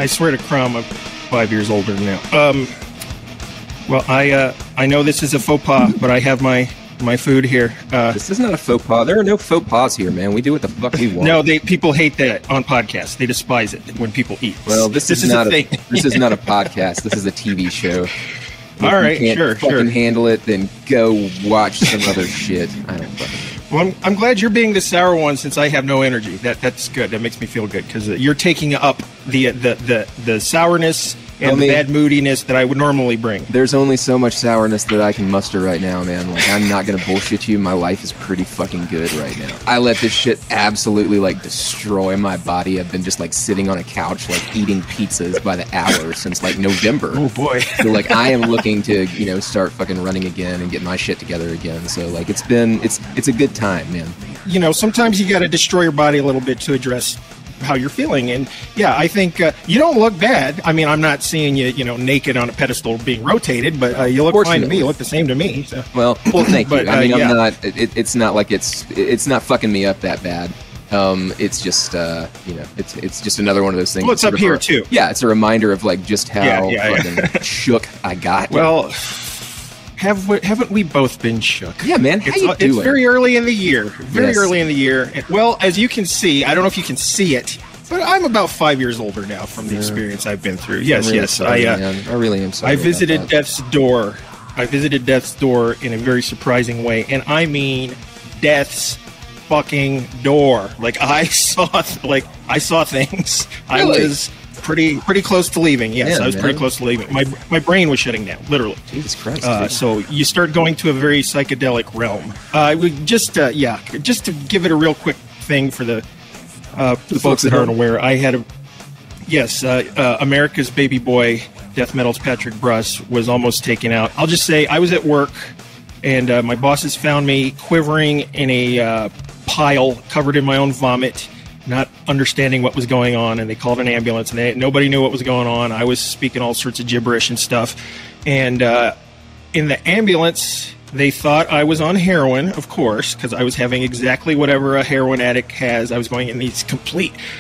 I swear to Crom, I'm 5 years older now. Well, I know this is a faux pas, but I have my food here. This is not a faux pas. There are no faux pas here, man. We do what the fuck we want. No, people hate that on podcasts. They despise it when people eat. Well, this is not a thing. This is not a podcast. This is a TV show. All right, you can't sure. handle it, then go watch some other shit. I don't fucking know. Well, I'm glad you're being the sour one since I have no energy. That's good. That makes me feel good because you're taking up the sourness and the bad moodiness that I would normally bring. There's only so much sourness that I can muster right now, man. Like, I'm not gonna bullshit you. My life is pretty fucking good right now. I let this shit absolutely, like, destroy my body. I've been just, like, sitting on a couch, like, eating pizzas by the hour since, like, November. Oh, boy. So, like, I am looking to, you know, start fucking running again and get my shit together again. So, like, it's a good time, man. You know, sometimes you gotta destroy your body a little bit to address how you're feeling, and yeah, I think you don't look bad. I mean, I'm not seeing you, naked on a pedestal being rotated, but you look fine to me. You look the same to me. So. Well, thank you. I mean, yeah. I'm not. It's not like it's not fucking me up that bad. It's just it's just another one of those things. Well, it's up here too. Yeah, it's a reminder of like just how fucking shook I got. Well. Haven't we both been shook? Yeah, man. How you doing? It's very early in the year. Early in the year. Well, as you can see, I don't know if you can see it, but I'm about 5 years older now from the experience I've been through. Yes, sorry, I really am sorry. I visited death's door. I visited death's door in a very surprising way, and I mean death's fucking door. Like I saw things. Really? I was pretty close to leaving. Yes, I was pretty close to leaving. My brain was shutting down, literally. Jesus Christ. So you start going to a very psychedelic realm. I would just to give it a real quick thing for the folks that aren't aware. I had America's baby boy, death metal's Patrick Bruss, was almost taken out. I'll just say I was at work, and my bosses found me quivering in a pile covered in my own vomit, not understanding what was going on, and they called an ambulance, and nobody knew what was going on. I was speaking all sorts of gibberish and stuff, and in the ambulance, they thought I was on heroin, of course, because I was having exactly whatever a heroin addict has. I was going in these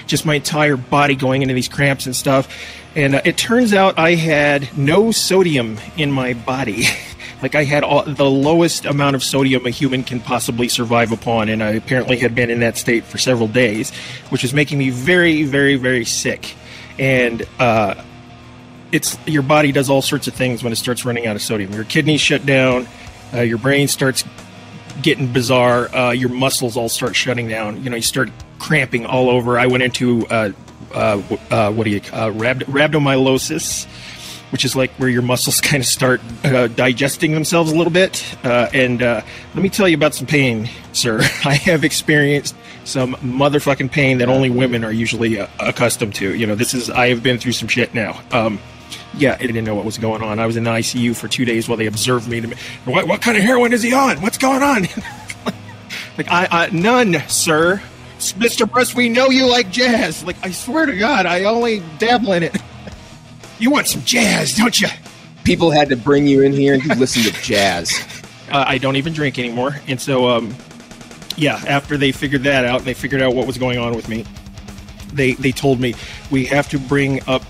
just my entire body going into these cramps and stuff, and it turns out I had no sodium in my body. Like I had the lowest amount of sodium a human can possibly survive upon, and I apparently had been in that state for several days, which was making me very, very, very sick. And your body does all sorts of things when it starts running out of sodium. Your kidneys shut down, your brain starts getting bizarre, your muscles all start shutting down. You start cramping all over. I went into rhabdomyolysis, which is like where your muscles kind of start digesting themselves a little bit. And let me tell you about some pain, sir. I have experienced some motherfucking pain that only women are usually accustomed to. I have been through some shit now. I didn't know what was going on. I was in the ICU for 2 days while they observed me. What kind of heroin is he on? What's going on? None, sir. Mr. Bruss, we know you like jazz. Like, I swear to God, I only dabble in it. You want some jazz, don't you? People had to bring you in here and you listen to jazz. I don't even drink anymore. And so, after they figured that out, and they figured out what was going on with me, they told me, we have to bring up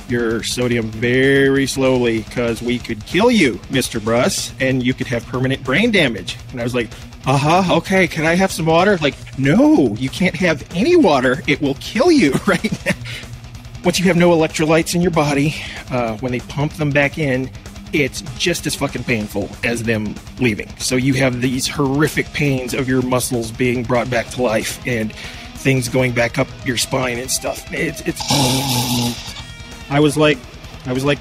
your sodium very slowly because we could kill you, Mr. Bruss, and you could have permanent brain damage. And I was like, okay, can I have some water? Like, no, you can't have any water. It will kill you right now. Once you have no electrolytes in your body, when they pump them back in, it's just as fucking painful as them leaving. So you have these horrific pains of your muscles being brought back to life and things going back up your spine and stuff. It's. I was like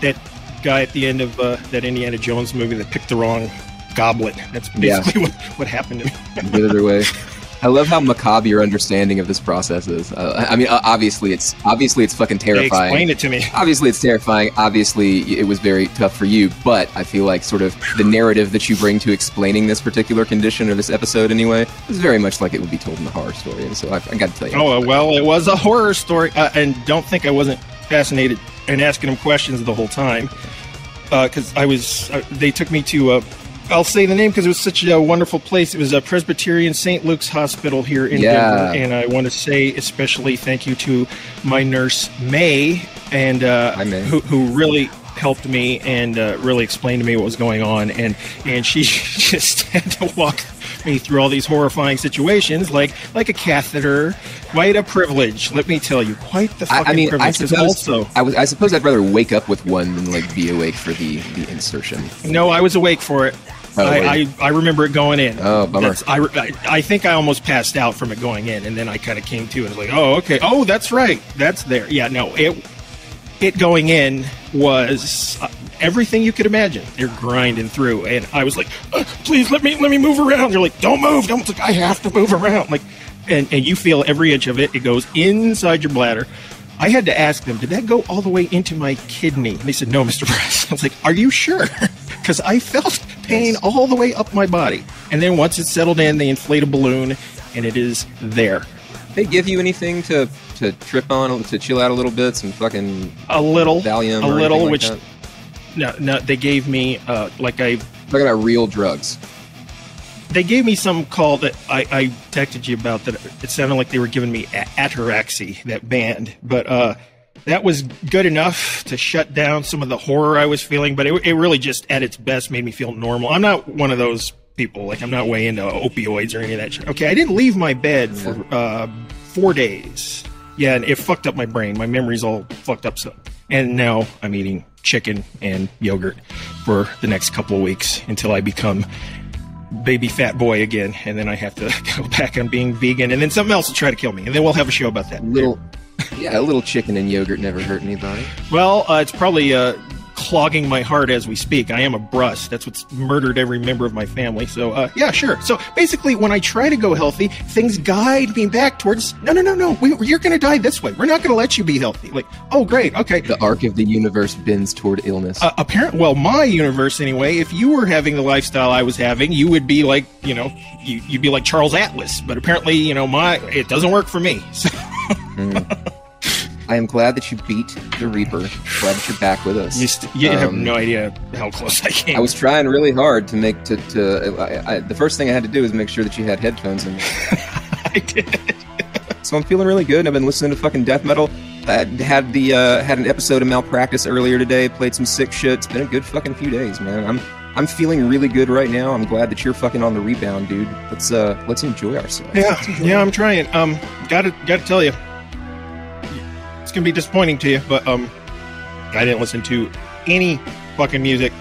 that guy at the end of that Indiana Jones movie that picked the wrong goblet. That's basically what happened to me. Either way. I love how macabre your understanding of this process is. Obviously it's fucking terrifying. They explained it to me. Obviously it's terrifying. Obviously it was very tough for you, but I feel like sort of the narrative that you bring to explaining this particular condition or this episode anyway is very much like it would be told in the horror story. And so I got to tell you. Oh, well, it was a horror story. And don't think I wasn't fascinated and asking him questions the whole time. Because they took me to I'll say the name because it was such a wonderful place. It was a Presbyterian St. Luke's Hospital here in Denver, and I want to say especially thank you to my nurse May, and who really helped me and really explained to me what was going on, and she just had to walk me through all these horrifying situations, like a catheter. Quite a privilege, let me tell you. Quite the fucking privilege. I suppose I'd rather wake up with one than like be awake for the insertion. No, I was awake for it. I remember it going in. Oh, bummer. I think I almost passed out from it going in, and then I kind of came to and was like, oh, okay. Oh, that's right. That's there. Yeah, no, it going in was everything you could imagine. They're grinding through, and I was like, please let me move around. They're like, don't move. Don't. Like, I have to move around. Like, and you feel every inch of it. It goes inside your bladder. I had to ask them, did that go all the way into my kidney? And they said, no, Mr. Bruss. I was like, are you sure? Because I felt pain all the way up my body. And then once it's settled in, they inflate a balloon, and it is there. They give you anything to trip on, to chill out a little bit? Some fucking Valium or anything like which that? No, they gave me talking about real drugs. They gave me some call that I texted you about that. It sounded like they were giving me Ataraxy, that band, but that was good enough to shut down some of the horror I was feeling. But it really just, at its best, made me feel normal. I'm not one of those people. Like, I'm not way into opioids or any of that shit. Okay, I didn't leave my bed for 4 days. Yeah, and it fucked up my brain. My memory's all fucked up. And now I'm eating chicken and yogurt for the next couple of weeks until I become baby fat boy again, and then I have to go back on being vegan, and then something else will try to kill me, and then we'll have a show about that. A little chicken and yogurt never hurt anybody. Well, it's probably clogging my heart as we speak. I am a Bruss. That's what's murdered every member of my family. So, yeah, sure. So basically, when I try to go healthy, things guide me back towards, no. You're going to die this way. We're not going to let you be healthy. Like, oh, great. Okay. The arc of the universe bends toward illness. Well, my universe anyway, if you were having the lifestyle I was having, you would be like, you'd be like Charles Atlas. But apparently, it doesn't work for me. So. I am glad that you beat the Reaper. Glad that you're back with us. You have no idea how close I came. I was trying really hard to make the first thing I had to do was make sure that you had headphones in. I did. So I'm feeling really good. I've been listening to fucking death metal. I had an episode of Malpractice earlier today. Played some sick shit. It's been a good fucking few days, man. I'm feeling really good right now. I'm glad that you're fucking on the rebound, dude. Let's enjoy ourselves. Yeah, I'm trying. Gotta tell you. It's gonna be disappointing to you, but I didn't listen to any fucking music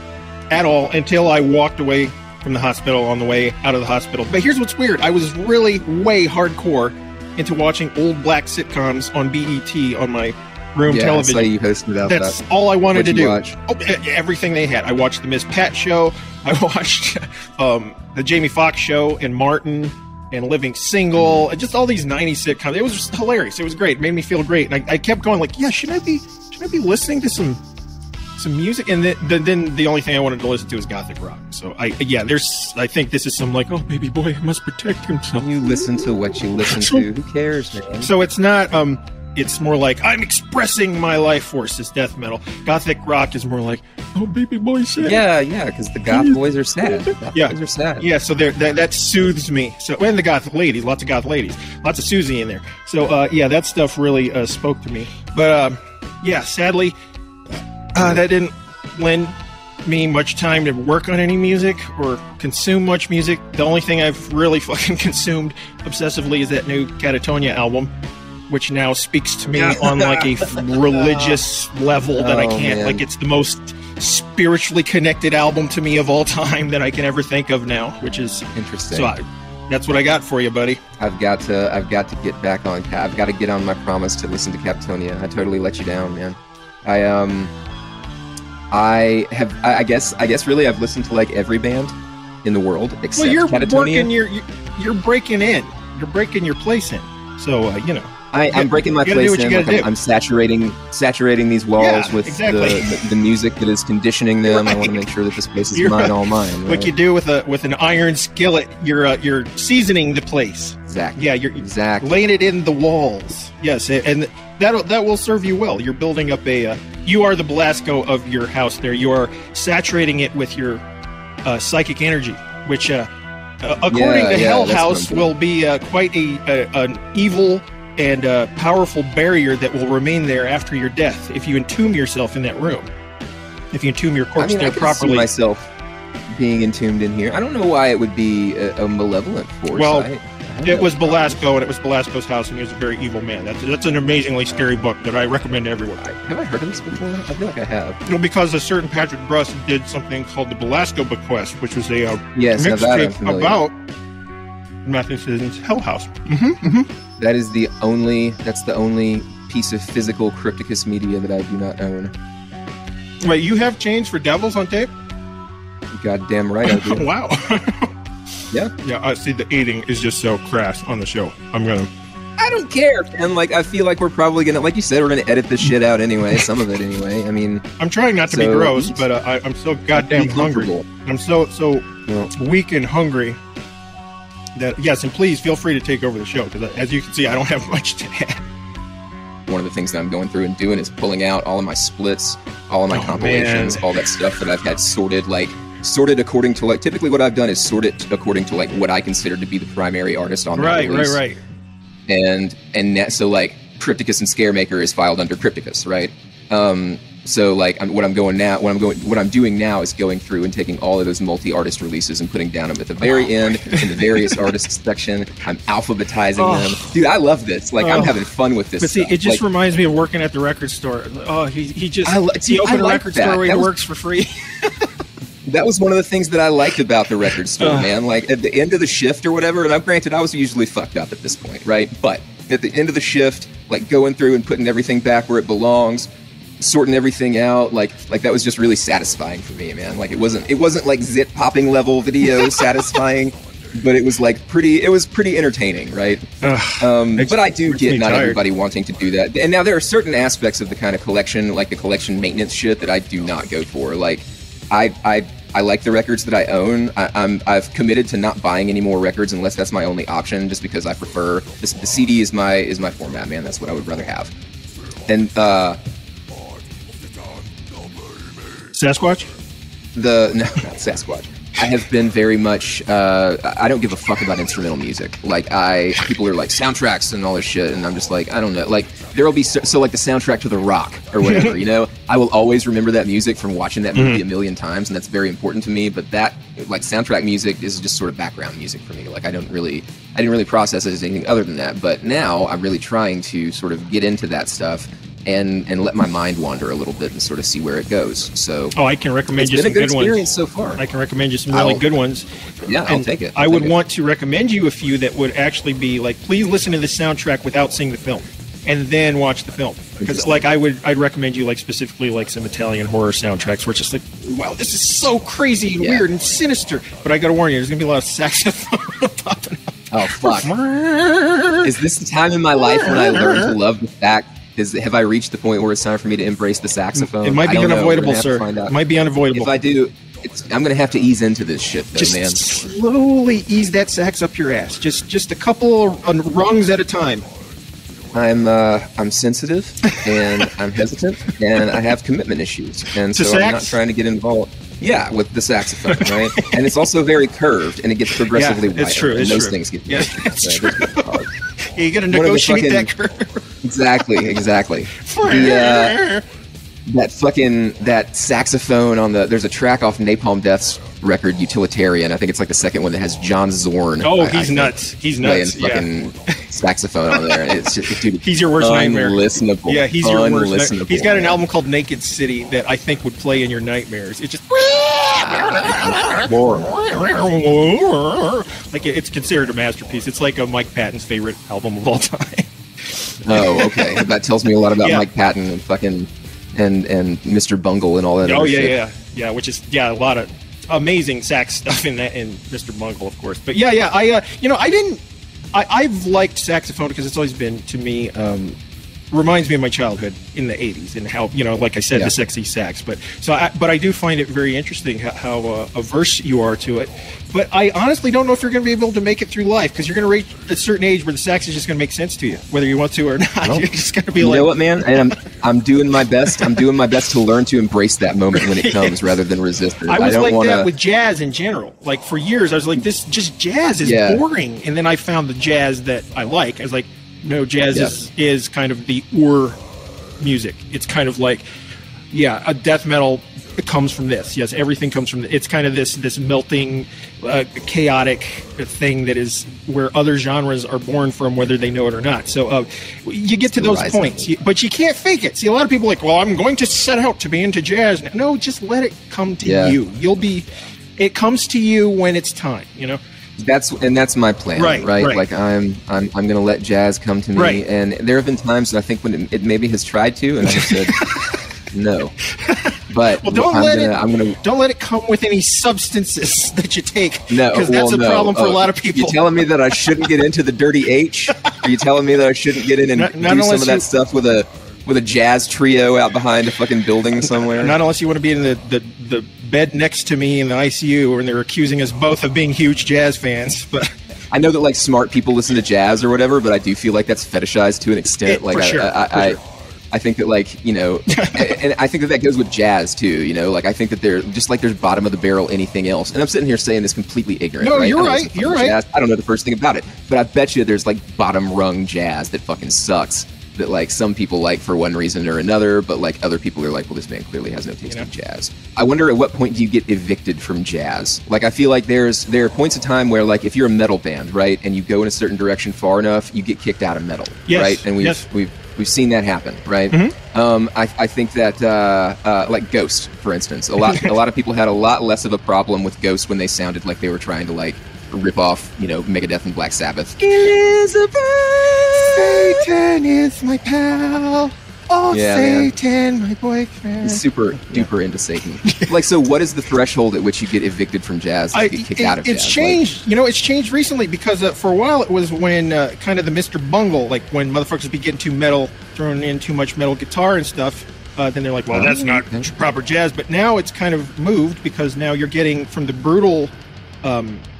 at all until I walked away from the hospital on the way out of the hospital. But here's what's weird. I was really way hardcore into watching old black sitcoms on BET on my room television. I saw you hosting about That's that. all I wanted to do. Watch? Everything they had. I watched the Miss Pat show. I watched the Jamie Foxx show and Martin and Living Single, and just all these 90s sitcoms. It was just hilarious. It was great. It made me feel great. And I kept going like, yeah, should I be listening to some music? And then the only thing I wanted to listen to is gothic rock. So I think this is some like, oh, baby boy must protect himself. You listen to what you listen to. Who cares, man? So it's not it's more like I'm expressing my life force as death metal. Gothic rock is more like, oh, baby boy sad. Yeah, because the goth boys are sad. Boys are sad. Yeah, so that soothes me. So, and the goth ladies, lots of goth ladies, lots of Susie in there. So that stuff really spoke to me. But sadly, that didn't lend me much time to work on any music or consume much music. The only thing I've really fucking consumed obsessively is that new KATATONIA album, which now speaks to me on like a religious level that I can't, man. Like it's the most spiritually connected album to me of all time that I can ever think of now, which is interesting. So that's what I got for you, buddy. I've got to get back on. I've got to get on my promise to listen to KATATONIA. I totally let you down, man. I guess really I've listened to like every band in the world except KATATONIA. You're breaking in. You're breaking your place in. So I'm breaking my place in. Like I'm saturating these walls with the music that is conditioning them. Right. I want to make sure that this place is all mine. Right? Like you do with an iron skillet. You're seasoning the place. Exactly. Yeah, you're laying it in the walls. Yes, and that will serve you well. You're building up you are the Belasco of your house there. You are saturating it with your psychic energy, which, according to Hell House, will be quite an evil and powerful barrier that will remain there after your death if you entomb yourself in that room. If you entomb your corpse there properly. I myself being entombed in here. I don't know why it would be a malevolent force. Well, it was Belasco, and it was Belasco's house, and he was a very evil man. That's an amazingly scary book that I recommend to everyone. Have I heard of this before? I feel like I have. No, because a certain Patrick Bruss did something called the Belasco Bequest, which was a mixtape about Matheson's Hell House. That's the only piece of physical Crypticus media that I do not own. Wait, you have chains for devils on tape? Goddamn right I do. Wow. Yeah. Yeah, I see the eating is just so crass on the show. I don't care, man. Like, I feel like we're probably gonna, like you said, we're gonna edit this shit out anyway. Some of it anyway. I mean, I'm trying not to be gross, but I'm so goddamn hungry. I'm so weak and hungry that, yes, and please feel free to take over the show, because as you can see, I don't have much to add. One of the things that I'm going through and doing is pulling out all of my splits, all of my compilations, all that stuff that I've had sorted according to, like, typically what I've done is sort it according to, like, what I consider to be the primary artist on that release. Right. And so, like, Crypticus and Scaremaker is filed under Crypticus, right? So, like, what I'm doing now is going through and taking all of those multi-artist releases and putting down them at the very end in the various artists section. I'm alphabetizing them. Dude, I love this. Like, I'm having fun with this. But see, stuff. It just reminds me of working at the record store. Oh, he opened a record store where he works for free. That was one of the things that I liked about the record store, man. Like, at the end of the shift or whatever, and granted, I was usually fucked up at this point, right? But at the end of the shift, like, going through and putting everything back where it belongs, sorting everything out, like that was just really satisfying for me, man. Like, it wasn't like zit popping level video satisfying, but it was pretty entertaining, right? But I do get not everybody wanting to do that. And now there are certain aspects of the kind of collection, like the collection maintenance shit, that I do not go for. Like, I like the records that I own. I've committed to not buying any more records unless that's my only option, just because I prefer the CD is my format, man. That's what I would rather have. And Sasquatch? No, not Sasquatch. I have been very much, I don't give a fuck about instrumental music. Like, people are like, soundtracks and all this shit, and I'm just like, I don't know. Like, there'll be, so like the soundtrack to The Rock, or whatever, you know? I will always remember that music from watching that movie a million times, and that's very important to me, but that, like, soundtrack music is just sort of background music for me. Like, I didn't really process it as anything other than that, but now I'm really trying to sort of get into that stuff and let my mind wander a little bit and sort of see where it goes. So, I can recommend you some good ones. It's been a good experience so far. I can recommend you some really good ones. Yeah, I'll take it. I would want to recommend you a few that would actually be like, please listen to the soundtrack without seeing the film, and then watch the film. Because, like, I'd recommend you, like, specifically, like, some Italian horror soundtracks where it's just like, wow, this is so crazy and weird and sinister. But I got to warn you, there's going to be a lot of saxophone popping up. Oh, fuck. Is this the time in my life when I learned to love the fact? Have I reached the point where it's time for me to embrace the saxophone? It might be unavoidable, sir. It might be unavoidable. If I do, I'm going to have to ease into this shit, though, man. Slowly ease that sax up your ass. Just a couple rungs at a time. I'm sensitive, and I'm hesitant, and I have commitment issues, and so I'm not trying to get involved. Yeah, with the saxophone, right? And it's also very curved, and it gets progressively wider. It's true. And those things get it's true. Yeah, you got to negotiate that curve. Exactly. That saxophone on there's a track off Napalm Death's record Utilitarian. I think it's like the second one that has John Zorn. Oh, he's nuts. He's nuts. Fucking saxophone on there. And it's just, dude, he's your worst nightmare. Unlistenable. Yeah, he's your worst nightmare. He's got an album called Naked City that I think would play in your nightmares. It's just like, it's considered a masterpiece. It's like a Mike Patton's favorite album of all time. Oh, okay. That tells me a lot about Mike Patton and fucking and Mr. Bungle and all that. Yeah. Which is a lot of amazing sax stuff in that, in Mr. Bungle, of course. But I've liked saxophone because it's always been, to me, reminds me of my childhood in the 80s and how, like I said, the sexy sax. But I do find it very interesting how averse you are to it. But I honestly don't know if you're going to be able to make it through life, because you're going to reach a certain age where the sax is just going to make sense to you, whether you want to or not. Well, you're just going to be you know what, man? And I'm doing my best. I'm doing my best to learn to embrace that moment when it comes, rather than resist it. I was that with jazz in general. Like, for years, I was like, this just jazz is boring. And then I found the jazz that I like. I was like, no, jazz is kind of the music. It's kind of like, a death metal comes from this. Yes, everything comes from it's kind of this melting, chaotic thing that is where other genres are born from, whether they know it or not. So you get to those points, but you can't fake it. See, a lot of people are like, well, I'm going to set out to be into jazz. No, just let it come to you. It comes to you when it's time, That's my plan, right? Like I'm gonna let jazz come to me, and there have been times I think when it maybe has tried to, and I said no. But don't let it come with any substances that you take. No, because that's a problem for a lot of people. You telling me that I shouldn't get into the dirty H? Are you telling me that I shouldn't get in and do some of that stuff with a jazz trio out behind a fucking building somewhere? Not unless you want to be in the bed next to me in the ICU, and they're accusing us both of being huge jazz fans. But I know that like smart people listen to jazz or whatever, but I do feel like that's fetishized to an extent. I think that and I think that goes with jazz too. Like I think that there's bottom of the barrel anything else. And I'm sitting here saying this completely ignorant. No, right? You're right. You're right. Jazz. I don't know the first thing about it, but I bet you there's like bottom rung jazz that fucking sucks. That like some people like for one reason or another, but like other people are like, well, this man clearly has no taste in jazz. I wonder at what point do you get evicted from jazz? Like I feel like there are points of time where like if you're a metal band, right, and you go in a certain direction far enough, you get kicked out of metal, right? And we've seen that happen, right? Mm-hmm. I think that like Ghost, for instance, a lot of people had a lot less of a problem with Ghost when they sounded like they were trying to like rip off, Megadeth and Black Sabbath. Elizabeth, Satan is my pal. Oh, Satan, my boyfriend. Super duper into Satan. Like, so what is the throshhold at which you get evicted from jazz? Get kicked out of jazz? It's changed. It's changed recently because for a while it was when kind of the Mr. Bungle, like when motherfuckers be getting too metal, throwing in too much metal guitar and stuff. Then they're like, well, that's not proper jazz. But now it's kind of moved because now you're getting from the brutal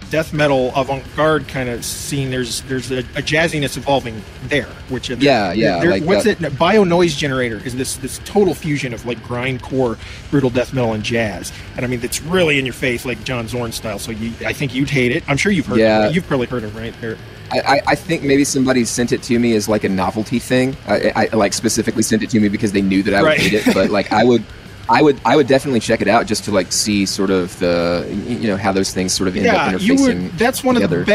death metal avant-garde kind of scene. There's a jazziness evolving there, which like what's it? Bio Noise Generator is this total fusion of like grindcore, brutal death metal, and jazz. And I mean, it's really in your face, like John Zorn style. So I think you'd hate it. I'm sure you've heard. It. You've probably heard it, right? I think maybe somebody sent it to me as like a novelty thing. I like specifically sent it to me because they knew that I would hate it. But like I would definitely check it out just to like see sort of the how those things sort of end up interfacing. That's one together. Of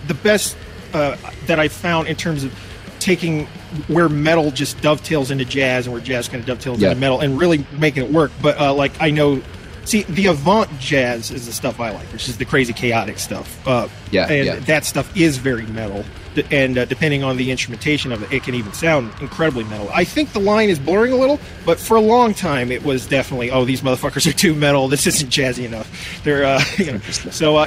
the best that I found in terms of taking where metal just dovetails into jazz and where jazz kind of dovetails into metal and really making it work. But like I know. See, the avant jazz is the stuff I like, which is the crazy chaotic stuff. That stuff is very metal, and depending on the instrumentation of it, it can even sound incredibly metal. I think the line is blurring a little, but for a long time, it was definitely, these motherfuckers are too metal. This isn't jazzy enough. They're, So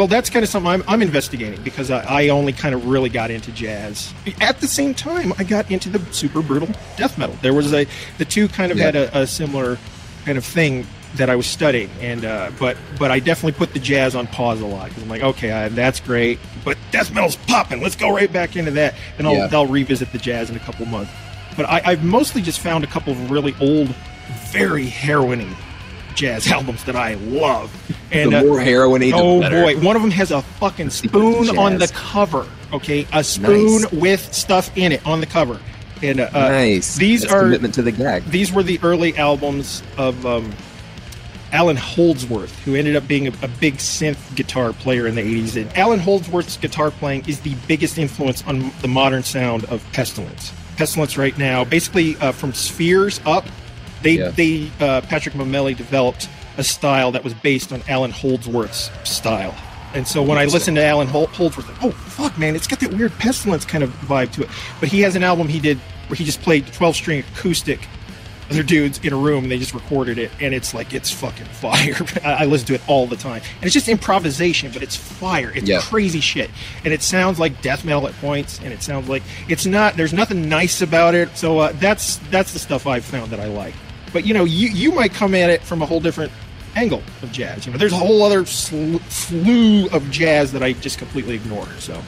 that's kind of something I'm investigating because I only kind of really got into jazz. At the same time, I got into the super brutal death metal. There was the two kind of had a similar kind of thing that I was studying, and but I definitely put the jazz on pause a lot because I'm like, okay, that's great, but death metal's popping. Let's go right back into that, and I'll revisit the jazz in a couple months. But I've mostly just found a couple of really old, very heroin-y jazz albums that I love. And the more heroin-y, the better. Boy, one of them has a fucking spoon on the cover. Okay, a spoon with stuff in it on the cover. And nice. That's commitment to the gag. These were the early albums of Allan Holdworth, who ended up being a big synth guitar player in the 80s. And Allan Holdworth's guitar playing is the biggest influence on the modern sound of Pestilence. Pestilence right now, basically from Spheres up, Patrick Mamelli developed a style that was based on Allan Holdworth's style. And so when I listened to Allan Holdworth, oh, fuck, man, it's got that weird Pestilence kind of vibe to it. But he has an album he did where he just played 12-string acoustic other dudes in a room, and they just recorded it, and it's fucking fire. I listen to it all the time, and it's just improvisation, but it's fire. It's crazy shit, and it sounds like death metal at points, and it sounds like it's not. There's nothing nice about it. So that's the stuff I've found that I like. But you might come at it from a whole different angle of jazz. There's a whole other slew of jazz that I just completely ignore. So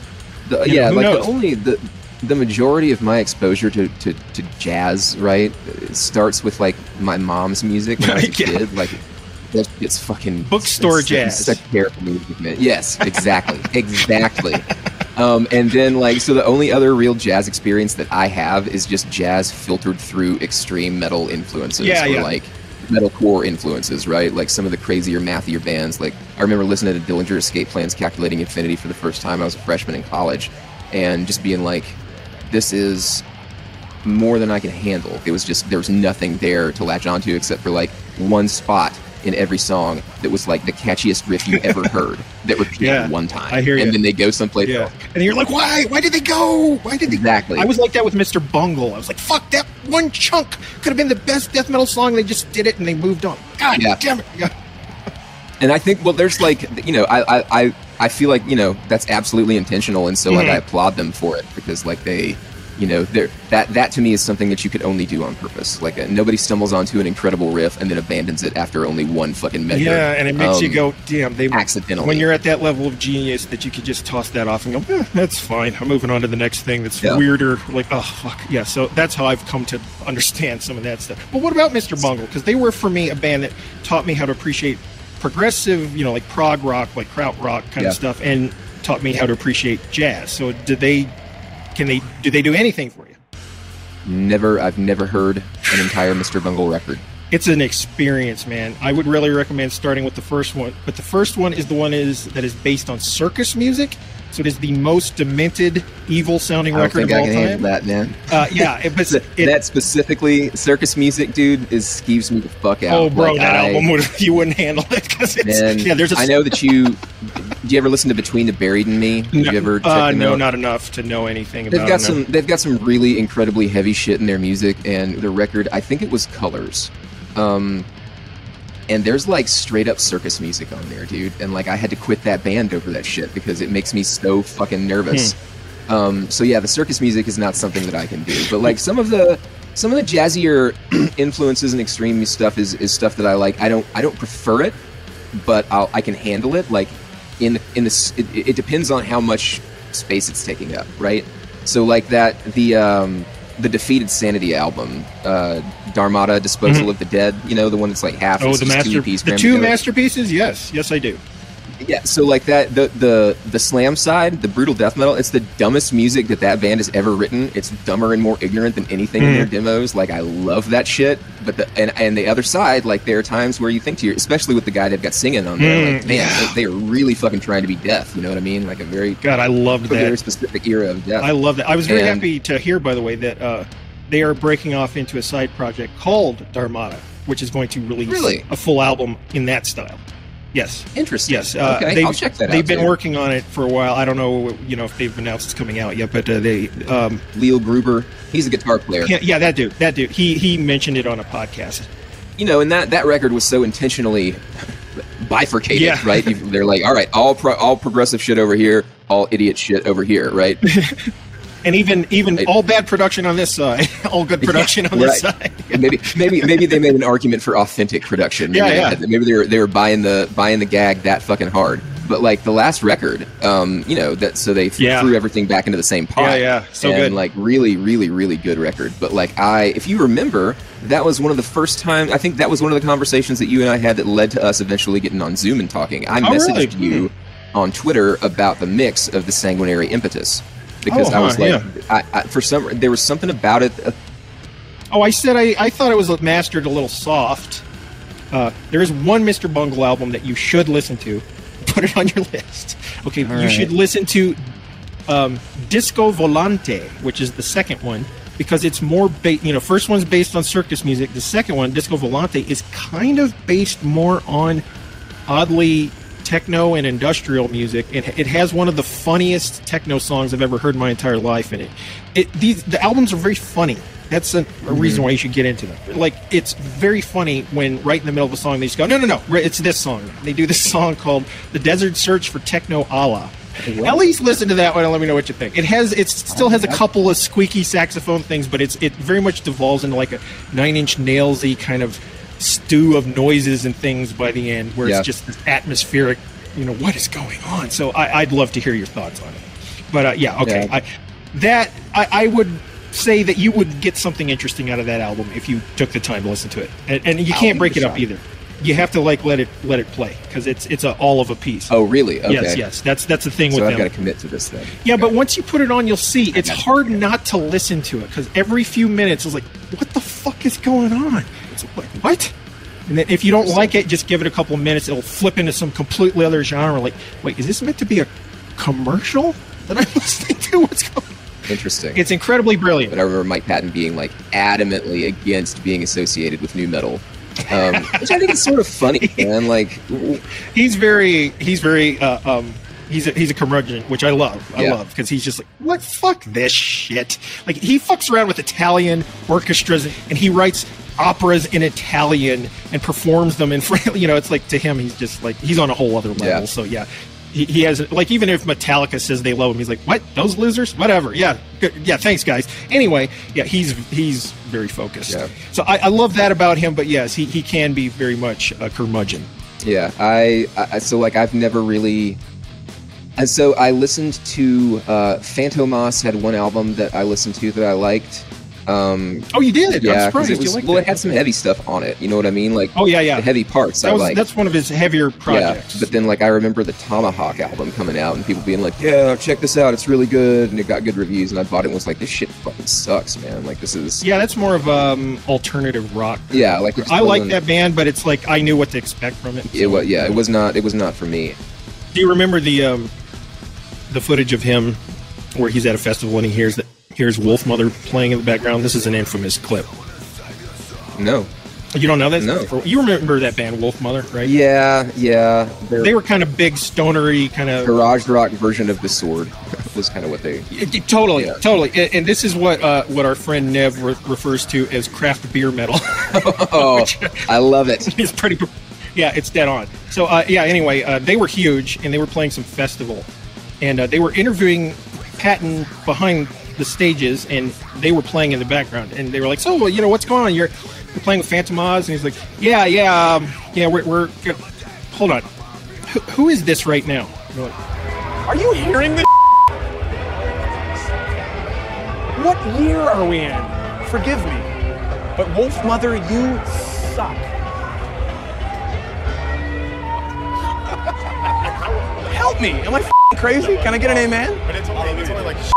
the majority of my exposure to jazz, right, starts with like my mom's music when I was a kid. Like, it's fucking bookstore jazz. Such terrible music, man. Yes, exactly, exactly. And then so the only other real jazz experience that I have is just jazz filtered through extreme metal influences, like metalcore influences, right? Like some of the crazier, mathier bands. Like I remember listening to Dillinger Escape Plan's Calculating Infinity for the first time. I was a freshman in college, and just being like, this is more than I can handle. There was nothing there to latch onto except for like one spot in every song that was like the catchiest riff you ever heard that repeated one time. I hear you. And then they go someplace else. And you're like, why? Why did they go? Why did they? Exactly. I was like that with Mr. Bungle. I was like, fuck, that one chunk could have been the best death metal song. They just did it and they moved on. God damn it. Yeah. And I think, well, there's like, I feel like, that's absolutely intentional. And so like, I applaud them for it because like they, that to me is something that you could only do on purpose. Like nobody stumbles onto an incredible riff and then abandons it after only one fucking measure. Yeah, and it makes you go, damn, they accidentally. When you're at that level of genius that you could just toss that off and go, that's fine. I'm moving on to the next thing that's weirder. Like, oh, fuck. Yeah, so that's how I've come to understand some of that stuff. But what about Mr. Bungle? Because they were, for me, a band that taught me how to appreciate progressive, like prog rock, like krautrock kind of stuff, and taught me how to appreciate jazz. So do they do anything for you? I've never heard an entire Mr. Bungle record. It's an experience, man. I would really recommend starting with the first one. But the first one is the one that is based on circus music. So it is the most demented, evil-sounding record of all time. I can handle that, man. That specifically, circus music, dude, skeeves me the fuck out. Oh, bro, that album you wouldn't handle it because it's. I know that you. Did you ever listen to Between the Buried and Me? Did you ever check them out? Not enough to know anything about them. They've got some really incredibly heavy shit in their music, and the record, I think it was Colors. And there's like straight up circus music on there, dude. And like I had to quit that band over that shit because it makes me so fucking nervous. So yeah, the circus music is not something that I can do. But like some of the jazzier influences and extreme stuff is stuff that I like. I don't prefer it, but I can handle it. Like it depends on how much space it's taking up, right? So like the Defeated Sanity album, Dharmata, Disposal of the Dead, the one that's like half. Oh, the two masterpieces? Yes, I do. Yeah, so like that, the slam side, the brutal death metal, it's the dumbest music that band has ever written. It's dumber and more ignorant than anything in their demos. Like I love that shit. But and the other side, like there are times where you think to especially with the guy they've got singing on there, like man, they are really fucking trying to be death. You know what I mean? Like I loved that. Very specific era of death. I love that. I was very happy to hear, by the way, that they are breaking off into a side project called Dharmata, which is going to release a full album in that style. Yes. Interesting. Yes. Okay, I'll check that out. They've been working on it for a while. I don't know, if they've announced it's coming out yet, but they. Leo Gruber, he's a guitar player. Yeah, that dude. He mentioned it on a podcast. And that record was so intentionally bifurcated, right? They're like, all right, all progressive shit over here, all idiot shit over here, right? And even all bad production on this side, all good production on this side. Maybe they made an argument for authentic production. Maybe they were buying the gag that fucking hard. But like the last record, so they threw everything back into the same pot. So good. Like really, really, really good record. But like if you remember, that was one of the first times. I think that was one of the conversations that you and I had that led to us eventually getting on Zoom and talking. I messaged you on Twitter about the mix of the Sanguinary Impetus. Because I was like, there was something about it. I said I thought it was mastered a little soft. There is one Mr. Bungle album that you should listen to. Put it on your list. Okay, should listen to Disco Volante, which is the second one, because it's more first one's based on circus music. The second one, Disco Volante, is kind of based more on oddly techno and industrial music. It has one of the funniest techno songs I've ever heard in my entire life in it. The albums are very funny. That's a reason why you should get into them. Like, it's very funny when right in the middle of a song they just go, no, it's this song. They do this song called "The Desert Search for Techno Allah." At least listen to that one and let me know what you think. It still has a couple of squeaky saxophone things, but it very much devolves into like a Nine Inch Nails-y kind of stew of noises and things by the end, where it's just this atmospheric, what is going on? So I'd love to hear your thoughts on it. But okay. Yeah. I would say that you would get something interesting out of that album if you took the time to listen to it, and you can't break it up either. You have to let it play, because it's all of a piece. Oh, really? Okay. Yes. That's the thing with them. So I've got to commit to this thing. Yeah, but once you put it on, you'll see it's hard not to listen to it, because every few minutes it's like, what the fuck is going on? It's like, what? And then if you don't like it, just give it a couple of minutes. It'll flip into some completely other genre. Like, wait, is this meant to be a commercial that I'm listening to? What's going on? Interesting. It's incredibly brilliant. But I remember Mike Patton being like adamantly against being associated with new metal. Which I think is sort of funny, man. Like, he's a curmudgeon, which I love. I love, because he's just like, what? Fuck this shit. Like, he fucks around with Italian orchestras, and he writes operas in Italian and performs them in French. It's like, to him, he's just like, he's on a whole other level. Yeah. So he has, like, even if Metallica says they love him, he's like, what? Those losers? Whatever. Yeah. Good. Yeah. Thanks, guys. Anyway, he's very focused. Yeah. So I love that about him, but yes, he can be very much a curmudgeon. Yeah. So like, I've never really. And so I listened to FANTOMAS had one album that I listened to that I liked. Oh, you did? Yeah, I'm surprised. It had some heavy stuff on it. You know what I mean? Like, the heavy parts. That's one of his heavier projects. Yeah, but then like I remember the Tomahawk album coming out and people being like, "Yeah, check this out. It's really good," and it got good reviews. And I bought it and was like, "This shit fucking sucks, man. Like, this is." Yeah, that's more of alternative rock. Yeah, like I like that band, but it's like I knew what to expect from it. So. It was not for me. Do you remember the footage of him where he's at a festival and he hears Wolf Mother playing in the background? This is an infamous clip. No. You don't know that? No. You remember that band, Wolf Mother, right? Yeah. They were kind of big, stonery, kind of... garage rock version of The Sword was kind of what they... Totally. And this is what our friend Nev refers to as craft beer metal. Oh, I love it. It's pretty... Yeah, it's dead on. So, anyway, they were huge, and they were playing some festival. And they were interviewing Patton behind the stages, and they were playing in the background. And they were like, "So, what's going on? You're playing with FANTOMAS?" And he's like, "Yeah, we're hold on. Who is this right now?" And like, "Are you hearing this? What year are we in? Forgive me, but Wolf Mother, you suck." Help me! Am I crazy? Can I get an amen? But it's only like it's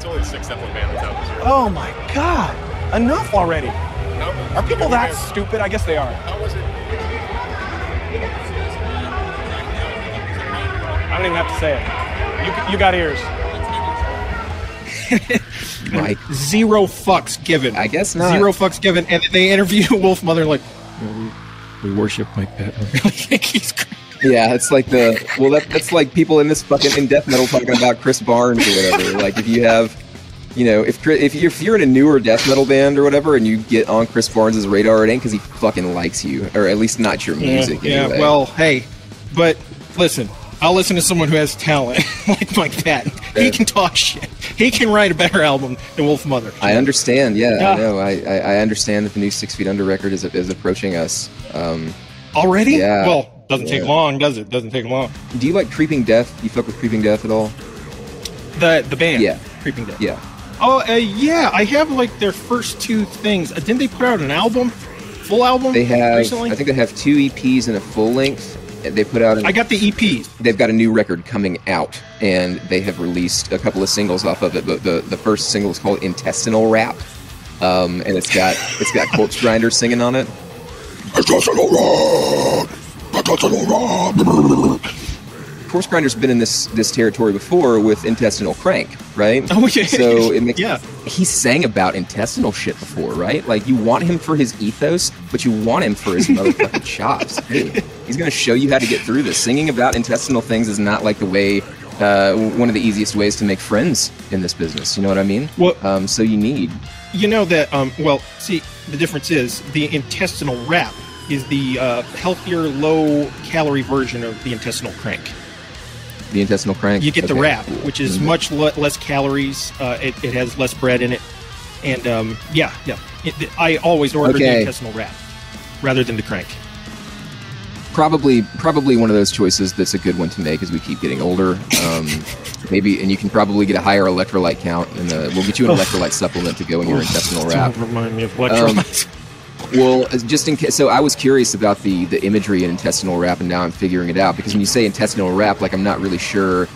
only the 6th Zeppelin band that's out this year. Oh my god! Enough already! No, are people that stupid? I guess they are. How was it? I don't even have to say it. You got ears. Mike. Zero fucks given. I guess not. Zero fucks given. And they interview Wolf Mother like, we worship Mike Patton. I really think he's crazy. Yeah, it's like that's like people in death metal talking about Chris Barnes or whatever. Like, if you have, if you're in a newer death metal band or whatever, and you get on Chris Barnes' radar, it ain't because he fucking likes you, or at least not your music. Yeah. Anyway. Well, hey, but listen, I'll listen to someone who has talent like Mike Patton. He can talk shit. He can write a better album than Wolf Mother. I understand. Yeah, I know. I understand that the new 6 Feet Under record is approaching us. Already? Yeah. Well. Doesn't take long, does it? Doesn't take long. Do you like Creeping Death? Do you fuck with Creeping Death at all? The band? Yeah. Creeping Death. Yeah. Oh, yeah. I have, like, their first two things. Didn't they put out an album? Full album? They have, recently? I think they have 2 EPs and a full length. They put out... I got the EPs. They've got a new record coming out, and they have released a couple of singles off of it. But the first single is called Intestinal Rap, and it's got Corpse Grinder singing on it. Intestinal Rap! Corpse Grinder's been in this territory before with Intestinal Crank, right? Oh, yeah. So it makes, he sang about intestinal shit before, right? Like, you want him for his ethos, but you want him for his motherfucking chops. Dude, he's going to show you how to get through this. Singing about intestinal things is not like the way one of the easiest ways to make friends in this business. You know what I mean? Well, so you need. You know that. Well, see, the difference is the intestinal wrap is the healthier, low-calorie version of the intestinal crank. The intestinal crank. You get the wrap, which is much less calories. It has less bread in it, and I always order the intestinal wrap rather than the crank. Probably one of those choices that's a good one to make as we keep getting older. Maybe, and you can probably get a higher electrolyte count, and we'll get you an electrolyte supplement to go in your intestinal wrap. Don't remind me of electrolytes. Well, just in case, so I was curious about the imagery in intestinal wrap, and now I'm figuring it out, because when you say intestinal wrap, like, I'm not really sure.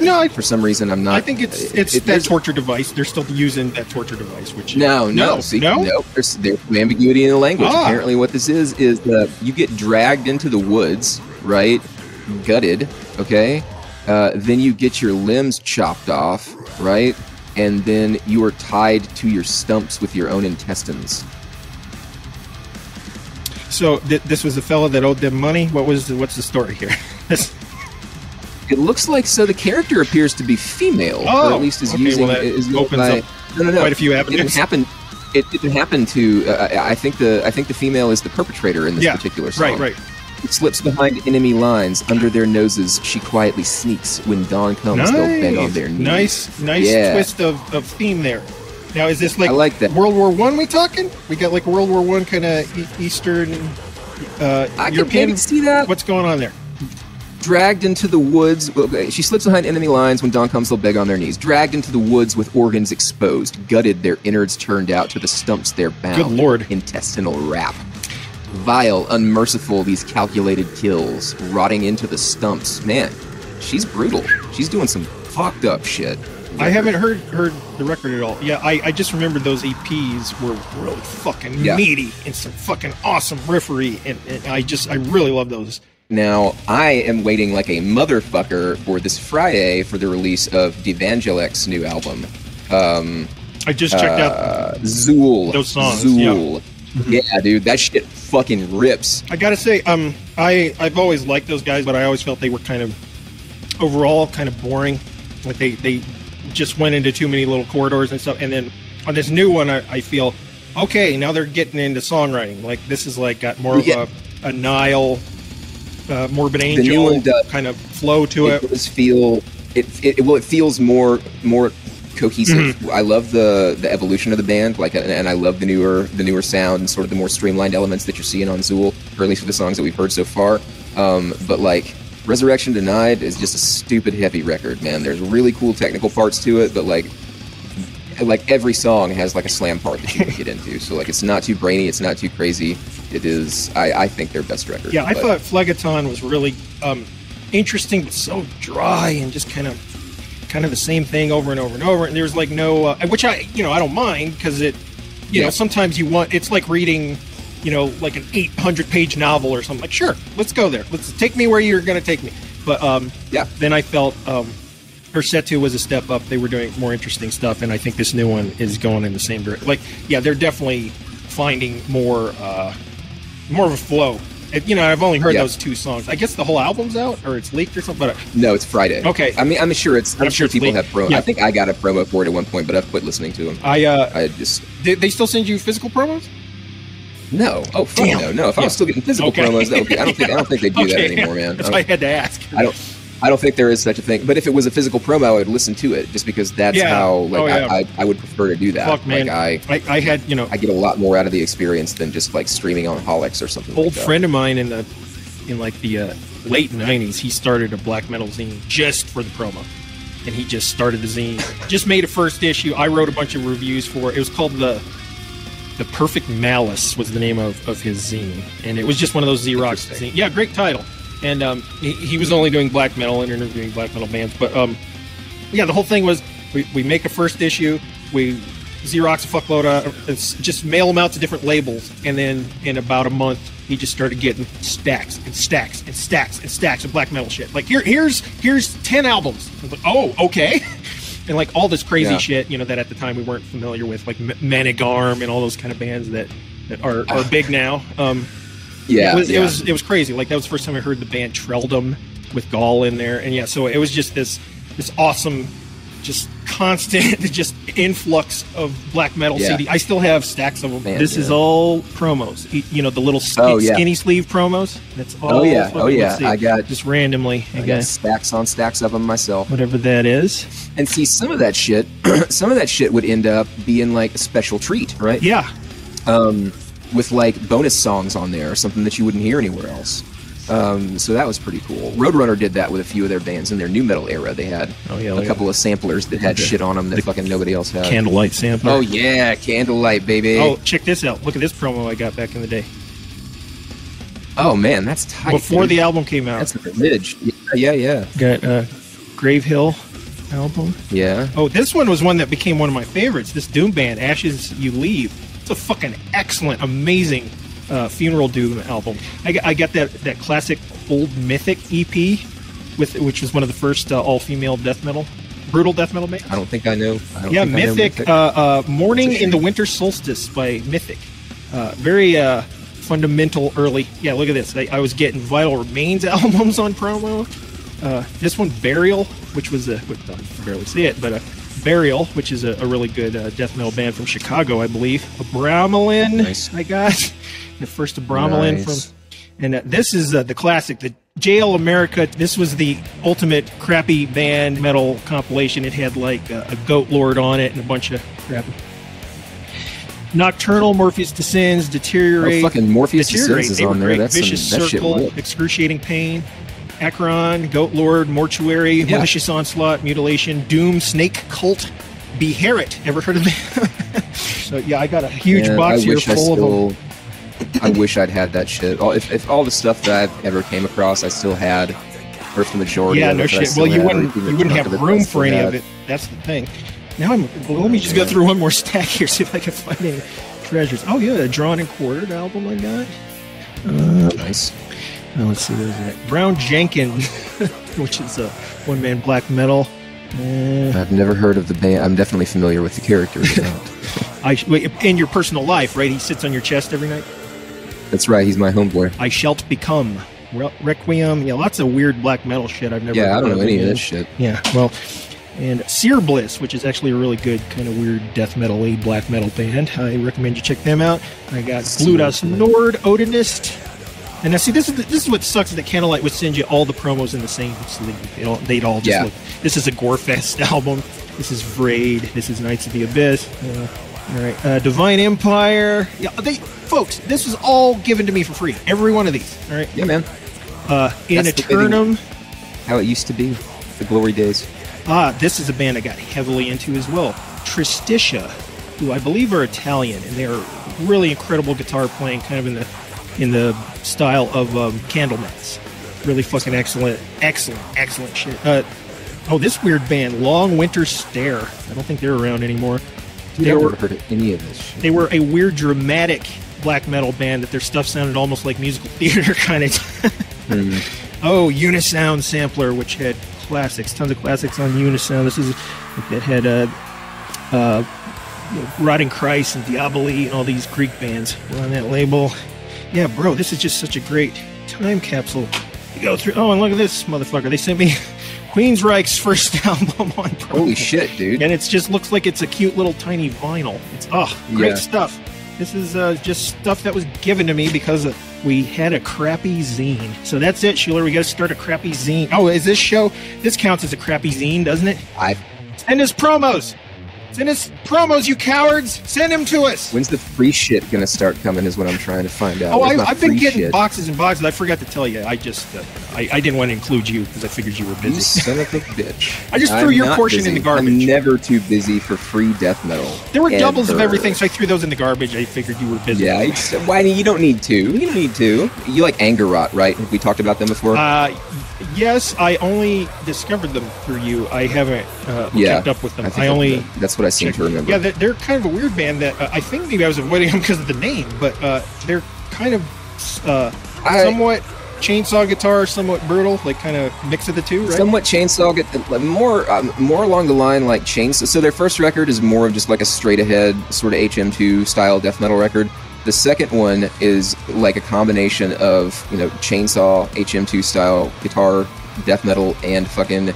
No, for some reason I'm not. I think it's that torture device. They're still using that torture device, which no. There's ambiguity in the language. Apparently, what this is you get dragged into the woods, right? Gutted, okay. Then you get your limbs chopped off, right? And then you are tied to your stumps with your own intestines. So this was the fellow that owed them money. What's the story here? It looks like the character appears to be female, or at least is using. Well, is opens by, up no. quite a few avenues. It didn't happen to. I think the female is the perpetrator in this particular song. Right. It slips behind enemy lines. Under their noses, she quietly sneaks. When dawn comes, they'll beg on their knees. Nice twist of theme there. Now, is this I like that. World War I we talking? We got like World War I kind of Eastern I European. can maybe see that. What's going on there? Dragged into the woods. She slips behind enemy lines. When dawn comes, they'll beg on their knees. Dragged into the woods with organs exposed. Gutted, their innards turned out. To the stumps they're bound. Good Lord. Intestinal wrap. Vile, unmerciful, these calculated kills. Rotting into the stumps. Man, she's brutal. She's doing some fucked up shit. I haven't heard the record at all. Yeah, I just remember those EPs were really fucking meaty and some fucking awesome riffery, and I really love those. Now, I am waiting like a motherfucker for this Friday for the release of Devangelic's new album. I just checked out Zool. Those songs. Zool. Yeah, dude, that shit fucking rips. I gotta say, I've always liked those guys, but I always felt they were kind of boring. Like they just went into too many little corridors and stuff. And then on this new one, I feel okay. Now they're getting into songwriting. Like this is like got more of a Nile. Morbid Angel kind of flow to it. It feels more cohesive. Mm-hmm. I love the evolution of the band, and I love the newer sound and sort of the more streamlined elements that you're seeing on Zool, or at least for the songs that we've heard so far. But like Resurrection Denied is just a stupid heavy record, man. There's really cool technical parts to it, but like every song has like a slam part that you can get into. So like it's not too brainy, it's not too crazy. It is, I think, their best record. Yeah, I thought Phlegaton was really interesting, but so dry and just kind of the same thing over and over and over. And there's like no, which I don't mind because it, you know, sometimes it's like reading, like an 800-page novel or something. Like, sure, let's go there. Let's take me where you're going to take me. But then I felt her set 2 was a step up. They were doing more interesting stuff, and I think this new one is going in the same direction. Like, yeah, they're definitely finding more of a flow. I've only heard those 2 songs. I guess the whole album's out, or it's leaked or something. But no, it's Friday. Okay. I mean, I'm sure people leaked. have promo. Yeah. I think I got a promo for it at one point, but I've quit listening to them. They still send you physical promos? No. Oh, fuck no. If I was still getting physical promos, that would be. I don't think they do that anymore, man. That's why I had to ask. I don't think there is such a thing. But if it was a physical promo, I would listen to it, just because that's how I would prefer to do that. Fuck, man. Like I had I get a lot more out of the experience than just like streaming on Holics or something. Old friend of mine in the late 90s, he started a black metal zine just for the promo, and he just started the zine. Just made a first issue. I wrote a bunch of reviews for it. It was called the Perfect Malice was the name of his zine, and it was just one of those Xerox zines. Yeah, great title. And he was only doing black metal and interviewing black metal bands. But the whole thing was we make a first issue, we Xerox a fuckload of, just mail them out to different labels, and then in about a month he just started getting stacks and stacks and stacks and stacks of black metal shit. Like here's 10 albums. I was like, oh, okay. And like all this crazy shit, that at the time we weren't familiar with, like Manigarm and all those kind of bands that are big now. It was crazy. Like that was the first time I heard the band Treldom, with Gall in there, and yeah, so it was just this awesome, just constant, just influx of black metal CD. I still have stacks of them. Man, this is all promos. You know, the little skinny sleeve promos. That's all. I got just randomly. I got stacks on stacks of them myself. Whatever that is. And see, some of that shit would end up being like a special treat, right? Yeah. With like bonus songs on there or something that you wouldn't hear anywhere else. So that was pretty cool. Roadrunner did that with a few of their bands in their new metal era. They had a couple of samplers that had shit on them that fucking nobody else had. Candlelight sampler. Oh yeah, Candlelight, baby. Oh, check this out. Look at this promo I got back in the day. Oh man, that's tight. Before the album came out. That's the midge. Yeah. Got Grave Hill album. Yeah. Oh, this one was one that became one of my favorites. This Doom band, Ashes You Leave. It's a fucking excellent, amazing Funeral Doom album. I got that classic Old Mythic EP, which was one of the first all-female death metal, brutal death metal bands. I don't think I know. Mythic. Mourning in the Winter Solstice by Mythic. Very fundamental early. Yeah, look at this. I was getting Vital Remains albums on promo. This one, Burial, which was I can barely see it, but Burial, which is a really good death metal band from Chicago, I believe. Abramelin, nice. I got the first Abramelin from, and this is the classic, the JL America. This was the ultimate crappy band metal compilation. It had like a Goat Lord on it and a bunch of crappy. Nocturnal, Morpheus Descends, Deteriorate. Oh, fucking Morpheus Descends is on there. That's Vicious Circle, Excruciating Pain. Akron, Goat Lord, Mortuary, Malicious Onslaught, Mutilation, Doom, Snake Cult, Beherit. Ever heard of that? So yeah, I got a huge box here full of them. I wish I'd had that shit. If all the stuff that I've ever came across, I still had, or if the majority. Yeah, of it, no shit. Well, you wouldn't have room for any of it. That's the thing. Now let me just go through one more stack here, see if I can find any treasures. Oh yeah, a Drawn and Quartered album I got. Nice. Let's see, there's that. Brown Jenkins, which is a one-man black metal. I've never heard of the band. I'm definitely familiar with the character. In your personal life, right? He sits on your chest every night? That's right, he's my homeboy. I Shalt Become. Requiem. Yeah, lots of weird black metal shit I've never heard of. I don't know any of this shit. Yeah, well, and Seer Bliss, which is actually a really good kind of weird death metal-y black metal band. I recommend you check them out. I got Gludas Nord, Odinist. And now, see, this is what sucks, is that Candlelight would send you all the promos in the same sleeve. They'd all just look. This is a Gorefest album. This is Vraid. This is Knights of the Abyss. All right, Divine Empire. Yeah, folks, this was all given to me for free. Every one of these. All right. Yeah, man. In Eternum. How it used to be, the glory days. This is a band I got heavily into as well. Tristitia, who I believe are Italian, and they're really incredible guitar playing, kind of in the style of Candlemass. Really fucking excellent shit. This weird band, Long Winter Stare. I don't think they're around anymore. I've never heard of any of this shit. They were a weird, dramatic black metal band that their stuff sounded almost like musical theater kind of. Oh, Unisound Sampler, which had classics, tons of classics on Unisound. This is that had Rotting Christ and Diaboli and all these Greek bands were on that label. Yeah, bro, this is just such a great time capsule to go through. Oh, and look at this motherfucker. They sent me Queensryche's first album on promo. Holy shit, dude. And it just looks like it's a cute little tiny vinyl. It's, great stuff. This is just stuff that was given to me because we had a crappy zine. So that's it, Schuler. We got to start a crappy zine. Oh, is this show? This counts as a crappy zine, doesn't it? Send us promos. Send us promos, you cowards! Send them to us! When's the free shit gonna start coming is what I'm trying to find out. Oh, I've been getting boxes and boxes. I forgot to tell you. I just, I didn't want to include you because I figured you were busy. You son of a bitch. I just threw your portion in the garbage. I'm never too busy for free death metal. There were doubles of everything, so I threw those in the garbage. I figured you were busy. Yeah, why? You don't need to. You don't need to. You like Angerot, right? Have we talked about them before? Yes, I only discovered them through you. I haven't kept up with them. That's what I seem to remember. Yeah, they're kind of a weird band that I think maybe I was avoiding them because of the name, but they're kind of somewhat chainsaw guitar, somewhat brutal, like kind of mix of the two, right? Somewhat chainsaw, more along the line like chainsaw. So their first record is more of just like a straight ahead sort of HM2 style death metal record. The second one is like a combination of chainsaw HM2 style guitar death metal and fucking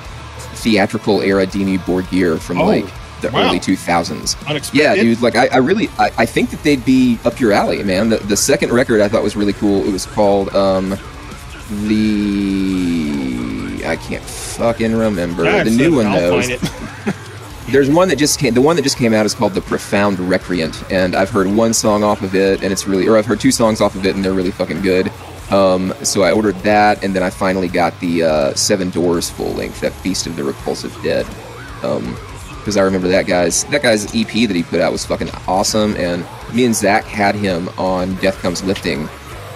theatrical era Dimmu Borgir from like the early 2000s. Unexpected. Yeah, dude. Like I think that they'd be up your alley, man. The second record I thought was really cool. It was called I can't fucking remember. Yeah, the new one I'll knows. find it. There's one that just came. The one that just came out is called The Profound Recreant, and I've heard one song off of it, and it's really, or I've heard two songs off of it, and they're really fucking good. So I ordered that, and then I finally got the Seven Doors full length, that Feast of the Repulsive Dead, because I remember that guy's EP that he put out was fucking awesome, and me and Zach had him on Death Comes Lifting,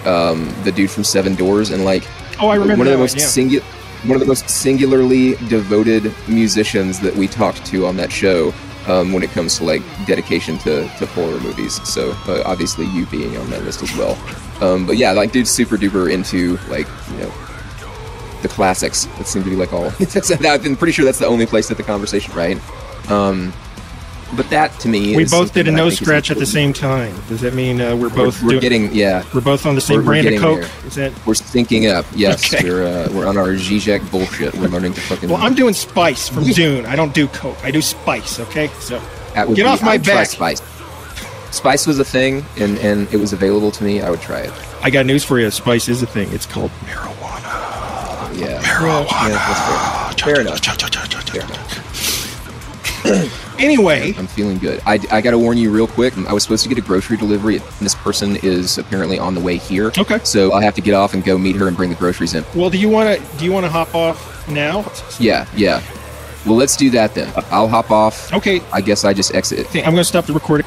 the dude from Seven Doors, and like, I remember one of the that most one of the most singularly devoted musicians that we talked to on that show, when it comes to like dedication to horror movies. So obviously you being on that list as well. But yeah, like dude's super duper into like, you know, the classics. That seem to be like all. I'm pretty sure that's the only place that the conversation, right? But that to me, we is both did a something that I nose think is scratch at the important. same time. Does that mean we're both? We're getting We're both on the same brand of Coke. There. Is that? We're syncing up. Yes, Okay. we're on our Zizek bullshit. We're learning to fucking. Well, I'm doing Spice from Dune. I don't do Coke. I do Spice. Okay, so That would get be- off my I would try back. Spice. Spice was a thing, and it was available to me. I would try it. I got news for you. Spice is a thing. It's called marijuana. Yeah. Yeah, that's fair. Fair enough. Fair enough. Anyway, I'm feeling good. I got to warn you real quick. I was supposed to get a grocery delivery. This person is apparently on the way here. Okay. So I'll have to get off and go meet her and bring the groceries in. well, do you want to hop off now? Yeah. Well, let's do that then. I'll hop off. Okay. I guess I just exit. I'm going to stop the recording.